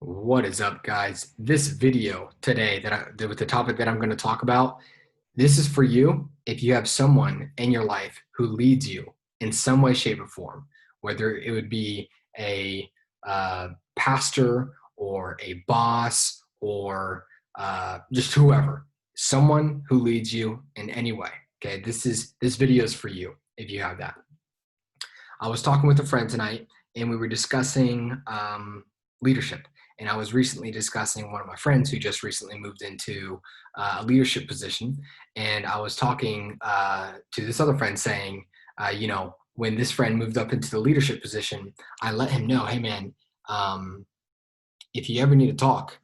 What is up, guys? This video today with the topic that I'm going to talk about, this is for you if you have someone in your life who leads you in some way, shape, or form, whether it would be a pastor or a boss or just whoever, someone who leads you in any way. Okay, this video is for you if you have that. I was talking with a friend tonight, and we were discussing leadership. And I was recently discussing one of my friends who just recently moved into a leadership position. And I was talking to this other friend saying, when this friend moved up into the leadership position, I let him know, hey, man, if you ever need to talk,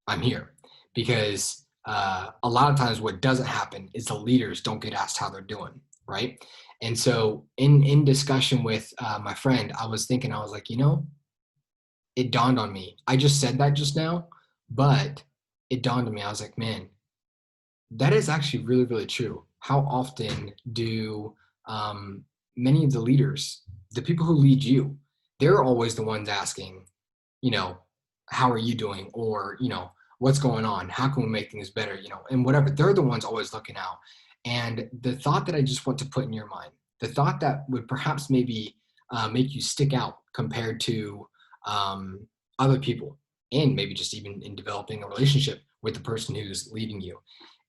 I'm here. Because a lot of times what doesn't happen is the leaders don't get asked how they're doing, right? And so in discussion with my friend, I was like, it dawned on me. I just said that just now, but it dawned on me. I was like, man, that is actually really, really true. How often do many of the leaders, the people who lead you, they're always the ones asking, how are you doing? Or, what's going on? How can we make things better? And whatever. They're the ones always looking out. And the thought that I just want to put in your mind, the thought that would perhaps maybe make you stick out compared to other people, and maybe just even in developing a relationship with the person who's leading you,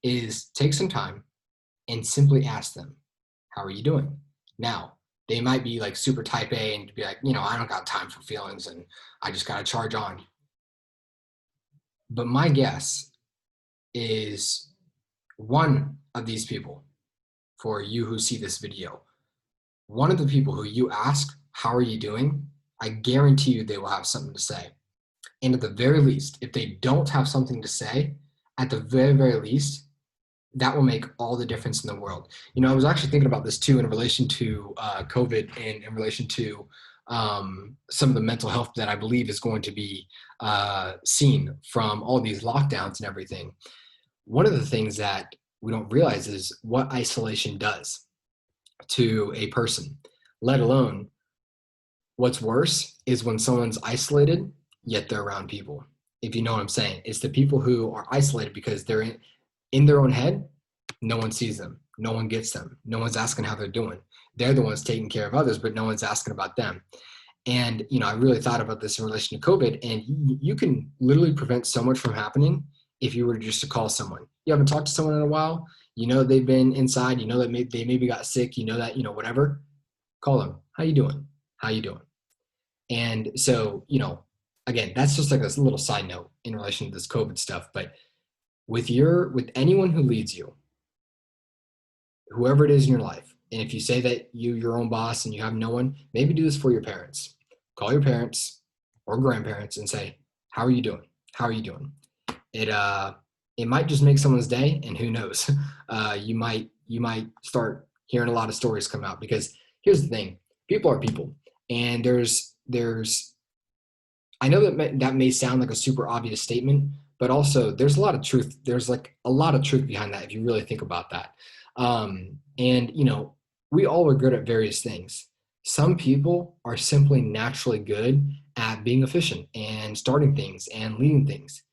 is take some time and simply ask them, how are you doing? Now, they might be like super type A and be like, I don't got time for feelings and I just got to charge on. But my guess is one of these people, for you who see this video, one of the people who you ask, how are you doing? I guarantee you they will have something to say. And at the very least, if they don't have something to say, at the very, very least, that will make all the difference in the world. I was actually thinking about this too in relation to COVID and in relation to some of the mental health that I believe is going to be seen from all these lockdowns and everything. One of the things that we don't realize is what isolation does to a person, let alone what's worse is when someone's isolated, yet they're around people. If you know what I'm saying, it's the people who are isolated because they're in their own head. No one sees them. No one gets them. No one's asking how they're doing. They're the ones taking care of others, but no one's asking about them. And, I really thought about this in relation to COVID, and you can literally prevent so much from happening if you were just to call someone. You haven't talked to someone in a while. They've been inside. That they maybe got sick. That, whatever. Call them. How you doing? How you doing? And so, again, that's just like a little side note in relation to this COVID stuff. But with anyone who leads you, whoever it is in your life, and if you say that you're your own boss and you have no one, maybe do this for your parents. Call your parents or grandparents and say, how are you doing? How are you doing? It might just make someone's day, and who knows? You might start hearing a lot of stories come out, because here's the thing. People are people. And I know that may sound like a super obvious statement, but also there's a lot of truth. There's like a lot of truth behind that if you really think about that. We all are good at various things. Some people are simply naturally good at being efficient and starting things and leading things.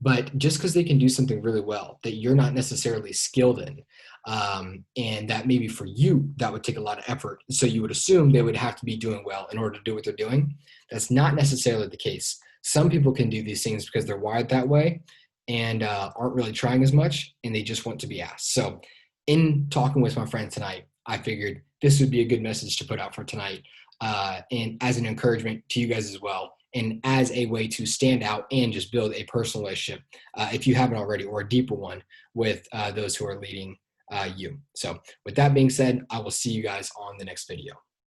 But just because they can do something really well that you're not necessarily skilled in, and that maybe for you, that would take a lot of effort. So you would assume they would have to be doing well in order to do what they're doing. That's not necessarily the case. Some people can do these things because they're wired that way and aren't really trying as much, and they just want to be asked. So in talking with my friend tonight, I figured this would be a good message to put out for tonight, and as an encouragement to you guys as well, and as a way to stand out and just build a personal relationship, if you haven't already, or a deeper one with those who are leading you. So with that being said, I will see you guys on the next video.